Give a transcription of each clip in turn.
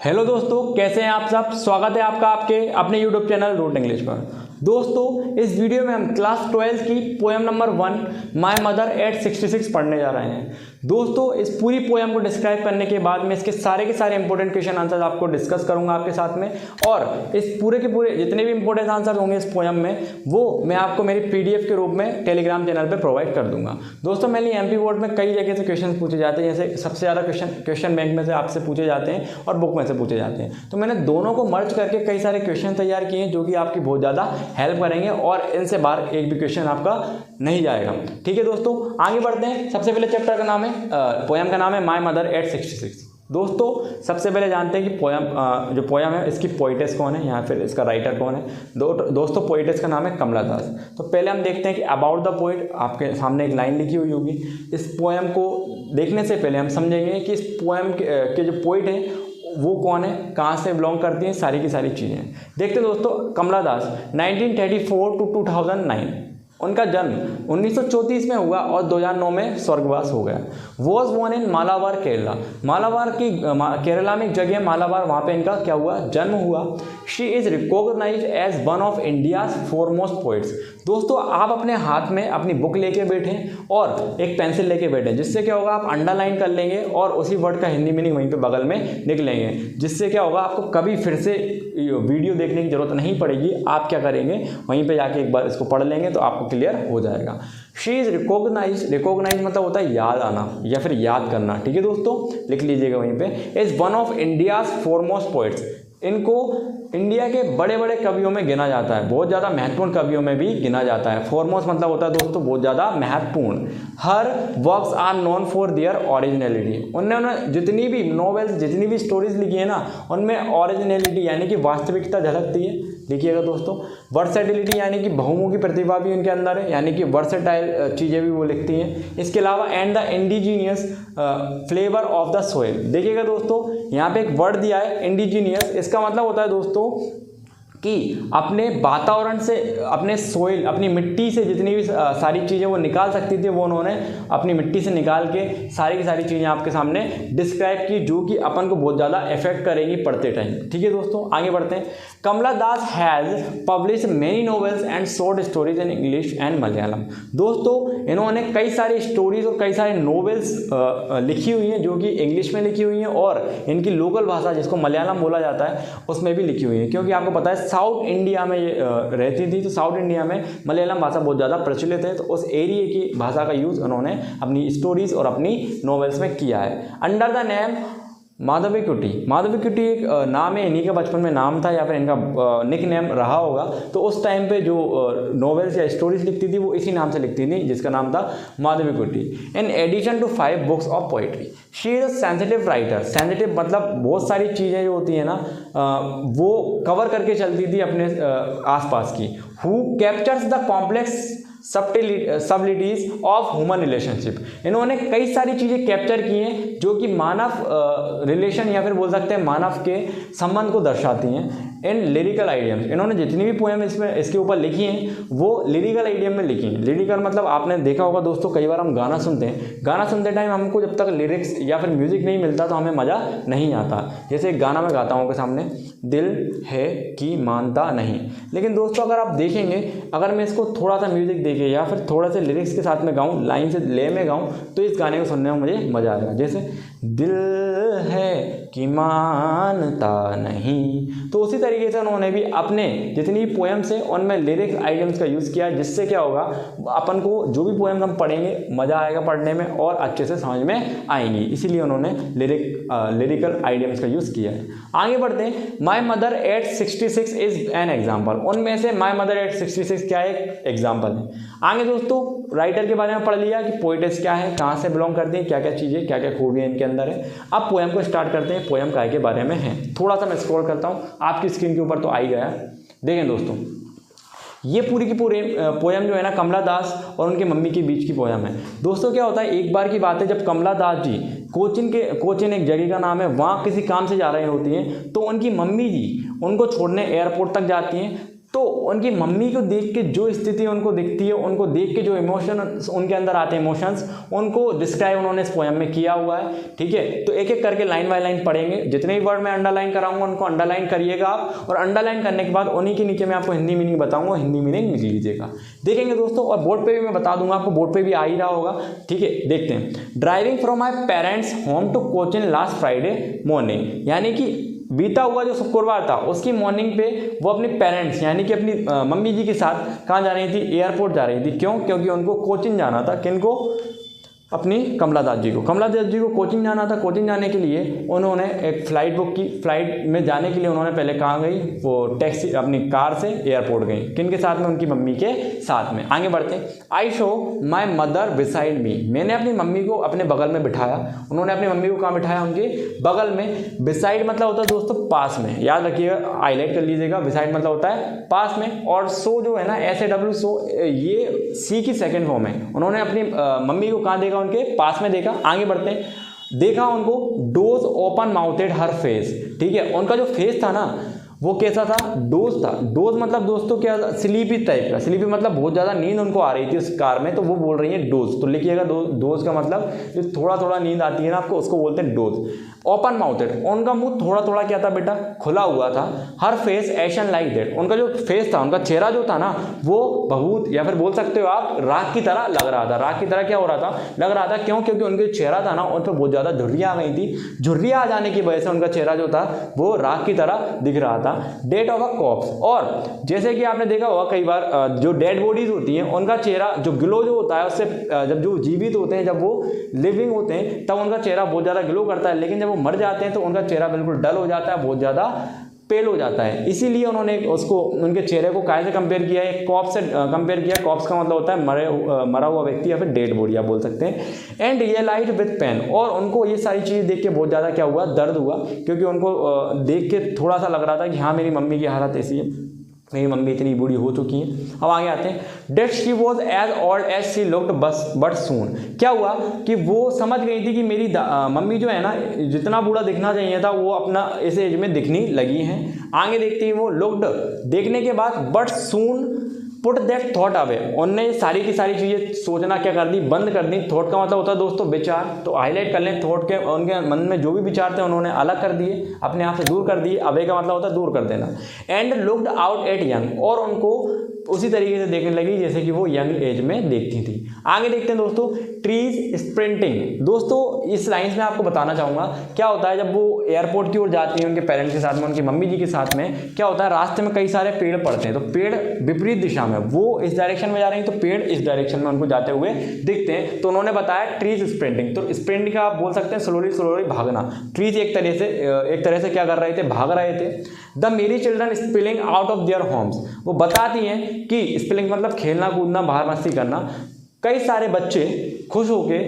Hello दोस्तों, कैसे हैं आप सब। स्वागत है आपका आपके अपने यूट्यूब चैनल रूट इंग्लिश पर। दोस्तों, इस वीडियो में हम क्लास 12 की poem number 1 my mother eight 66 पढ़ने जा रहे हैं। दोस्तों, इस पूरी पोएम को डिस्क्राइब करने के बाद में इसके सारे के सारे इंपॉर्टेंट क्वेश्चन आंसर आपको डिस्कस करूंगा आपके साथ में, और इस पूरे के पूरे जितने भी इंपॉर्टेंट आंसर होंगे इस पोएम में वो मैं आपको मेरी पीडीएफ के रूप में टेलीग्राम चैनल पर प्रोवाइड कर दूंगा। दोस्तों, मैंने एमपी बोर्ड में कई जगह से क्वेश्चन पूछे जाते हैं, जैसे सबसे ज़्यादा क्वेश्चन बैंक में से आपसे पूछे जाते हैं और बुक में से पूछे जाते हैं, तो मैंने दोनों को मर्ज करके कई सारे क्वेश्चन तैयार किए हैं जो कि आपकी बहुत ज़्यादा हेल्प करेंगे और इनसे बाहर एक भी क्वेश्चन आपका नहीं जाएगा। ठीक है दोस्तों, आगे बढ़ते हैं। सबसे पहले चैप्टर का नाम है, पोएम का नाम है माय मदर एट 66। दोस्तों, सबसे पहले जानते हैं कि जो पोएम है इसकी पोइटेस कौन है या फिर इसका राइटर कौन है। दोस्तों, पोइटेस का नाम है कमला दास। तो पहले हम देखते हैं कि अबाउट द पोइट आपके सामने एक लाइन लिखी हुई होगी। इस पोएम को देखने से पहले हम समझेंगे कि इस पोएम के जो पोइट है वो कौन है, कहाँ से बिलोंग करती हैं, सारी की सारी चीज़ें देखते हैं। दोस्तों, कमला दास 1934 टू 2009, उनका जन्म 1934 में हुआ और 2009 में स्वर्गवास हो गया। Was born in Malabar Kerala. Malabar की केरला में एक जगह मालाबार, वहाँ पे इनका क्या हुआ, जन्म हुआ। She is recognised as one of India's foremost poets. दोस्तों, आप अपने हाथ में अपनी बुक लेके बैठें और एक पेंसिल लेके बैठें, जिससे क्या होगा आप अंडरलाइन कर लेंगे और उसी वर्ड का हिंदी मीनिंग वहीं पे बगल में लिख लेंगे, जिससे क्या होगा आपको कभी फिर से वीडियो देखने की जरूरत नहीं पड़ेगी। आप क्या करेंगे, वहीं पे जाके एक बार इसको पढ़ लेंगे तो आपको क्लियर हो जाएगा। शी इज़ रिकॉग्नाइज मतलब होता है याद आना या फिर याद करना। ठीक है दोस्तों, लिख लीजिएगा वहीं पे। Is one of India's foremost poets. इनको इंडिया के बड़े बड़े कवियों में गिना जाता है, बहुत ज़्यादा महत्वपूर्ण कवियों में भी गिना जाता है। फॉरमोस्ट मतलब होता है दोस्तों बहुत ज़्यादा महत्वपूर्ण। Her works are known for their originality. उन्होंने जितनी भी नॉवेल्स, जितनी भी स्टोरीज लिखी है ना, उनमें ओरिजिनलिटी यानी कि वास्तविकता झलकती है। लिखिएगा दोस्तों। वर्सेटिलिटी यानी कि बहुमुखी प्रतिभा भी उनके अंदर है, यानी कि वर्सेटाइल चीज़ें भी वो लिखती हैं। इसके अलावा and the indigenous flavour of the soil. देखिएगा दोस्तों, यहाँ पे एक वर्ड दिया है इंडिजीनियस। इसका मतलब होता है दोस्तों कि अपने वातावरण से, अपने सोइल, अपनी मिट्टी से जितनी भी सारी चीज़ें वो निकाल सकती थी, वो उन्होंने अपनी मिट्टी से निकाल के सारी की सारी चीज़ें आपके सामने डिस्क्राइब की, जो कि अपन को बहुत ज़्यादा इफेक्ट करेंगी पढ़ते टाइम। ठीक है दोस्तों, आगे बढ़ते हैं। Kamala Das has publish many novels and short stories in English and Malayalam. दोस्तों, इन्होंने कई सारी स्टोरीज और कई सारे नॉवेल्स लिखी हुई हैं, जो कि इंग्लिश में लिखी हुई हैं और इनकी लोकल भाषा जिसको मलयालम बोला जाता है उसमें भी लिखी हुई है, क्योंकि आपको पता है साउथ इंडिया में ये रहती थी, तो साउथ इंडिया में मलयालम भाषा बहुत ज़्यादा प्रचलित है, तो उस एरिया की भाषा का यूज़ उन्होंने अपनी स्टोरीज और अपनी नॉवेल्स में किया है। Under the name Madhavikutty. Madhavikutty एक नाम है, इन्हीं का बचपन में नाम था या फिर इनका निक नेम रहा होगा। तो उस टाइम पे जो नॉवेल्स या स्टोरीज लिखती थी वो इसी नाम से लिखती थी, जिसका नाम था Madhavikutty. In addition to 5 books of poetry, she is a sensitive writer. Sensitive मतलब बहुत सारी चीज़ें जो होती हैं ना, वो कवर करके चलती थी अपने आसपास की। Who captures the complex subtleties of human relationship. इन्होंने कई सारी चीज़ें कैप्चर की हैं जो कि मानव रिलेशन या फिर बोल सकते हैं मानव के संबंध को दर्शाती हैं। इन लिरिकल आइडियम्स, इन्होंने जितनी भी पोएम इसके ऊपर लिखी हैं वो लिरिकल आइडियम में लिखी हैं। लिरिकल मतलब आपने देखा होगा दोस्तों, कई बार हम गाना सुनते हैं, गाना सुनते टाइम हमको जब तक लिरिक्स या फिर म्यूजिक नहीं मिलता तो हमें मज़ा नहीं आता। जैसे एक गाना मैं गाता हूँ आपके सामने, दिल है कि मानता नहीं। लेकिन दोस्तों, अगर आप देखेंगे, अगर मैं इसको थोड़ा सा म्यूजिक देके या फिर थोड़ा सा लिरिक्स के साथ में गाऊँ, लाइन से ले में गाऊँ, तो इस गाने को सुनने में मुझे मज़ा आएगा। जैसे दिल है कि मानता नहीं, तो उसी तरीके से उन्होंने भी अपने जितनी भी पोएम्स हैं उनमें लिरिक्स आइडियम्स का यूज़ किया, जिससे क्या होगा अपन को जो भी पोएम्स हम पढ़ेंगे मज़ा आएगा पढ़ने में और अच्छे से समझ में आएंगी। इसीलिए उन्होंने लिरिकल आइडियम्स का यूज़ किया है। आगे बढ़ते हैं। My mother eight 66 is an example. उनमें से माई मदर एट 66 क्या एक एग्जाम्पल है। आगे दोस्तों, राइटर के बारे में पढ़ लिया कि पोइटेस क्या है, कहाँ से बिलोंग करती है, क्या क्या चीज़ें, क्या क्या खूबियाँ इनके अंदर है। अब पोएम को स्टार्ट करते हैं। पोएम काय के बारे में है, थोड़ा सा मैं स्क्रॉल करता हूँ, आपकी स्क्रीन के ऊपर तो आ ही गया। देखें दोस्तों, ये पूरी की पूरी पोएम जो है ना, कमला दास और उनकी मम्मी के बीच की पोएम है। दोस्तों, क्या होता है, एक बार की बात है जब कमला दास जी कोचिन एक जगह का नाम है, वहाँ किसी काम से जा रही होती हैं, तो उनकी मम्मी जी उनको छोड़ने एयरपोर्ट तक जाती हैं। तो उनकी मम्मी को देख के जो स्थिति उनको दिखती है, उनको देख के जो इमोशन उनके अंदर आते हैं, इमोशंस, उनको डिस्क्राइब उन्होंने इस पोएम में किया हुआ है। ठीक है, तो एक एक करके लाइन बाय लाइन पढ़ेंगे। जितने भी वर्ड मैं अंडरलाइन कराऊंगा उनको अंडरलाइन करिएगा आप, और अंडरलाइन करने के बाद उन्हीं के नीचे मैं आपको हिंदी मीनिंग बताऊंगा, हिंदी मीनिंग लिख लीजिएगा। देखेंगे दोस्तों, और बोर्ड पे भी मैं बता दूंगा आपको, बोर्ड पे भी आ ही रहा होगा। ठीक है, देखते हैं। Driving from my parents home to Cochin last Friday morning, यानी कि बीता हुआ जो शुक्रवार था उसकी मॉर्निंग पे वो अपने पेरेंट्स यानी कि अपनी मम्मी जी के साथ कहाँ जा रही थी, एयरपोर्ट जा रही थी। क्यों? क्योंकि उनको कोचिंग जाना था। किनको? अपनी कमला दास जी को। कमला दास जी को कोचिंग जाना था। कोचिंग जाने के लिए उन्होंने एक फ़्लाइट बुक की। फ़्लाइट में जाने के लिए उन्होंने पहले कहाँ गई, वो टैक्सी अपनी कार से एयरपोर्ट गई। किन के साथ में? उनकी मम्मी के साथ में। आगे बढ़ते हैं। I show my mother beside me, मैंने अपनी मम्मी को अपने बगल में बिठाया। उन्होंने अपनी मम्मी को कहाँ बिठाया? उनके बगल में। बिसाइड मतलब होता है दोस्तों पास में, याद रखिएगा, हाईलाइट कर लीजिएगा। बिसाइड मतलब होता है पास में, और सो जो है ना SAW सो, ये सी की सेकेंड फॉर्म है। उन्होंने अपनी मम्मी को कहाँ देखा? उनके पास में देखा। आगे बढ़ते हैं। देखा उनको डोज ओपन माउथेड हर फेस। ठीक है, उनका जो फेस था ना वो कैसा था? डोज था। डोज मतलब दोस्तों क्या? स्लीपी टाइप का। स्लीपी मतलब बहुत ज़्यादा नींद उनको आ रही थी उस कार में, तो वो बोल रही है डोज। तो लिखिएगा डोज का मतलब जो थोड़ा थोड़ा नींद आती है ना आपको, उसको बोलते हैं डोज। ओपन माउथेड, उनका मुंह थोड़ा थोड़ा क्या था बेटा? खुला हुआ था। हर फेस एशन लाइक दैट, उनका जो फेस था, उनका चेहरा जो था ना वो बहुत, या फिर बोल सकते हो आप राख की तरह लग रहा था। राख की तरह क्या हो रहा था? लग रहा था। क्यों? क्योंकि उनका चेहरा था ना उन पर बहुत ज़्यादा झुर्रियाँ आ गई थी। झुर्रियाँ आ जाने की वजह से उनका चेहरा जो था वो राख की तरह दिख रहा था। डेट ऑफ अ कॉप्स, और जैसे कि आपने देखा होगा कई बार जो डेड बॉडीज होती हैं उनका चेहरा जो ग्लो जो होता है उससे, जब जो जीवित होते हैं, जब वो लिविंग होते हैं तब उनका चेहरा बहुत ज़्यादा ग्लो करता है, लेकिन जब वो मर जाते हैं तो उनका चेहरा बिल्कुल डल हो जाता है, बहुत ज़्यादा पेल हो जाता है। इसीलिए उन्होंने उसको, उनके चेहरे को काय से कंपेयर किया है? कॉप्स से कंपेयर किया। कॉप्स का मतलब होता है मरा हुआ व्यक्ति या फिर डेड बॉडी आप बोल सकते हैं। एंड रियलाइज विद पेन, और उनको ये सारी चीज़ें देख के बहुत ज़्यादा क्या हुआ? दर्द हुआ, क्योंकि उनको देख के थोड़ा सा लग रहा था कि हाँ मेरी मम्मी की हालत ऐसी है, मेरी मम्मी इतनी बूढ़ी हो चुकी है। अब आगे आते हैं। That she was as old as she looked but soon, क्या हुआ कि वो समझ गई थी कि मेरी मम्मी जो है ना, जितना बूढ़ा दिखना चाहिए था वो अपना इस एज में दिखने लगी हैं। आगे देखते हैं वो लुक्ड, देखने के बाद, but soon put that thought away, उनने सारी की सारी चीज़ें सोचना क्या कर दी? बंद कर दी। थॉट का मतलब होता है दोस्तों विचार, तो हाईलाइट कर लें। थॉट के, उनके मन में जो भी विचार थे उन्होंने अलग कर दिए, अपने आप से दूर कर दिए। अवे का मतलब होता है दूर कर देना। And looked out at young, और उनको उसी तरीके से देखने लगी जैसे कि वो यंग एज में देखती थी। आगे देखते हैं दोस्तों। ट्रीज स्प्रिंटिंग, दोस्तों इस लाइन्स में आपको बताना चाहूँगा क्या होता है। जब वो एयरपोर्ट की ओर जाती है उनके पेरेंट्स के साथ में, उनकी मम्मी जी के साथ में, क्या होता है रास्ते में कई सारे पेड़ पड़ते हैं, तो पेड़ विपरीत दिशा में, वो इस डायरेक्शन में जा रही हैं तो पेड़ इस डायरेक्शन में उनको जाते हुए दिखते हैं। तो उन्होंने बताया ट्रीज स्प्रिंटिंग, तो स्प्रिंट का आप बोल सकते हैं स्लोली स्लोली भागना। ट्रीज एक तरह से क्या कर रहे थे? भाग रहे थे। द मेरी children spilling out of their homes, वो बताती हैं कि स्पिलिंग मतलब खेलना कूदना, बाहर मस्ती करना। कई सारे बच्चे खुश होके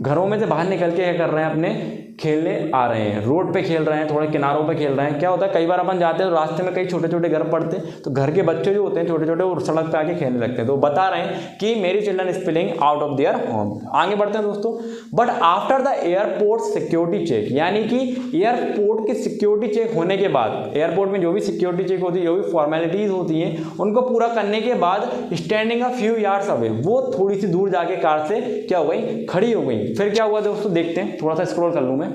घरों में से बाहर निकल के क्या कर रहे हैं? अपने खेलने आ रहे हैं, रोड पे खेल रहे हैं, थोड़े किनारों पे खेल रहे हैं। क्या होता है कई बार अपन जाते हैं तो रास्ते में कई छोटे छोटे घर पड़ते हैं, तो घर के बच्चे जो होते हैं छोटे छोटे वो सड़क पे आके खेलने लगते हैं। तो बता रहे हैं कि merry children spilling out of their home. आगे बढ़ते हैं दोस्तों। But after the airport security check, यानी कि एयरपोर्ट के सिक्योरिटी चेक होने के बाद, एयरपोर्ट में जो भी सिक्योरिटी चेक होती है, जो भी फॉर्मेलिटीज होती हैं, उनको पूरा करने के बाद standing a few yards away, वो थोड़ी सी दूर जाके कार से क्या हो गई? खड़ी हो गई। फिर क्या हुआ दोस्तों? देखते हैं, थोड़ा सा स्क्रॉल कर लूँ मैं,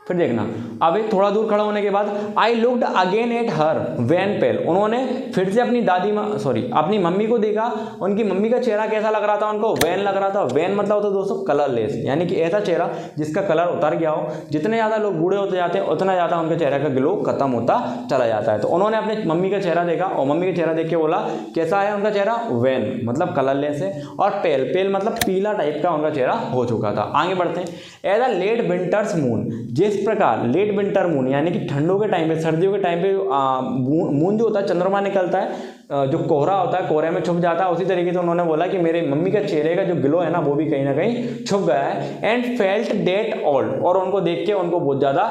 फिर देखना। अब थोड़ा दूर खड़ा होने के बाद I looked again at her wan pale, उन्होंने फिर से अपनी मम्मी को देखा। उनकी मम्मी का चेहरा कैसा लग रहा था? उनको वैन लग रहा था। वैन मतलब होता है दोस्तों कलरलेस, यानी कि ऐसा चेहरा जिसका कलर उतर गया हो। जितने ज़्यादा लोग बूढ़े होते जाते हैं उतना ज़्यादा उनके चेहरे का ग्लो खत्म होता चला जाता है। तो उन्होंने अपने मम्मी का चेहरा देखा और मम्मी का चेहरा देख के बोला कैसा है उनका चेहरा? वैन मतलब कलरलेस है, और पेल मतलब पीला टाइप का उनका चेहरा हो चुका था। आगे बढ़ते हैं। As a late winter's moon, जिस प्रकार लेट विंटर मून यानी कि ठंडों के टाइम पे, सर्दियों के टाइम पे मून जो होता है, चंद्रमा निकलता है, जो कोहरा होता है, कोहरे में छुप जाता है, उसी तरीके से उन्होंने बोला कि मेरे मम्मी का चेहरे का जो ग्लो है ना वो भी कहीं ना कहीं छुप गया है। एंड फेल्ट डेट ओल्ड, और उनको देख के उनको बहुत ज़्यादा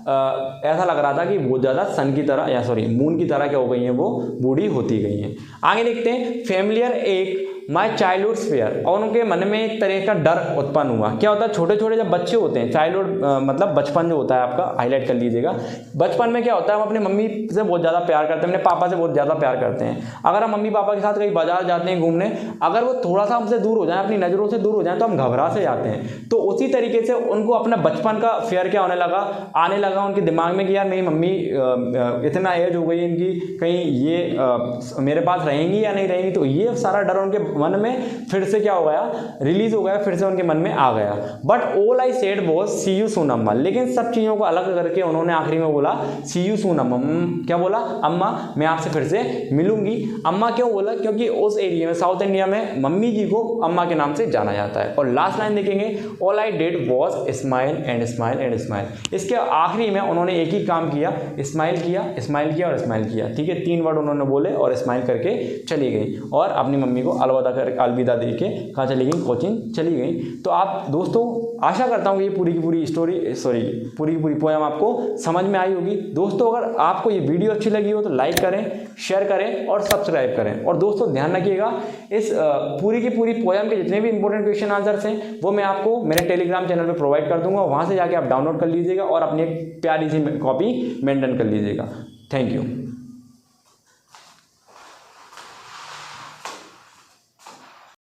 ऐसा लग रहा था कि बहुत ज़्यादा सन की तरह या सॉरी मून की तरह क्या हो गई हैं, वो बूढ़ी होती गई हैं। आगे देखते हैं, फेमिलियर एक माई चाइल्डहुड फेयर, और उनके मन में एक तरह का डर उत्पन्न हुआ। क्या होता है, छोटे छोटे जब बच्चे होते हैं, चाइल्डहुड मतलब बचपन जो होता है आपका, हाईलाइट कर लीजिएगा। बचपन में क्या होता है, हम अपनी मम्मी से बहुत ज़्यादा प्यार करते हैं, अपने पापा से बहुत ज़्यादा प्यार करते हैं। अगर हम मम्मी पापा के साथ कहीं बाजार जाते हैं घूमने, अगर वो थोड़ा सा हमसे दूर हो जाए, अपनी नज़रों से दूर हो जाए, तो हम घबरा से जाते हैं। तो उसी तरीके से उनको अपना बचपन का फेयर क्या आने लगा उनके दिमाग में कि यार मेरी मम्मी इतना एज हो गई इनकी, कहीं ये मेरे पास रहेंगी या नहीं रहेंगी। तो ये सारा डर उनके मन में फिर से क्या हो गया, रिलीज हो गया, फिर से उनके मन में आ गया। But all I said was see you soon Amma, लेकिन सब चीज़ों को अलग करके उन्होंने आखिरी में बोला सी यू सून अम्मा। क्या बोला, अम्मा मैं आपसे फिर से मिलूंगी। अम्मा क्यों बोला, क्योंकि उस एरिया में, साउथ इंडिया में, मम्मी जी को अम्मा के नाम से जाना जाता है। और लास्ट लाइन देखेंगे, all I did was smile and smile and smile. इसके आखिरी में उन्होंने एक ही काम किया, स्माइल किया, स्माइल किया और स्माइल किया। ठीक है, 3 वर्ड उन्होंने बोले और स्माइल करके चली गई और अपनी मम्मी को अलविदा दे के कहाँ चली गई, कोचिंग चली गई। तो आप दोस्तों, आशा करता हूँ कि ये पूरी की पूरी पोएम आपको समझ में आई होगी। दोस्तों, अगर आपको ये वीडियो अच्छी लगी हो तो लाइक करें, शेयर करें और सब्सक्राइब करें। और दोस्तों ध्यान रखिएगा, इस पूरी की पूरी पोएम के जितने भी इंपॉर्टेंट क्वेश्चन आंसर्स हैं वो मैं आपको मेरे टेलीग्राम चैनल पर प्रोवाइड कर दूंगा। वहाँ से जाके आप डाउनलोड कर लीजिएगा और अपनी एक प्यारी सी कॉपी मेंटेन कर लीजिएगा। Thank you.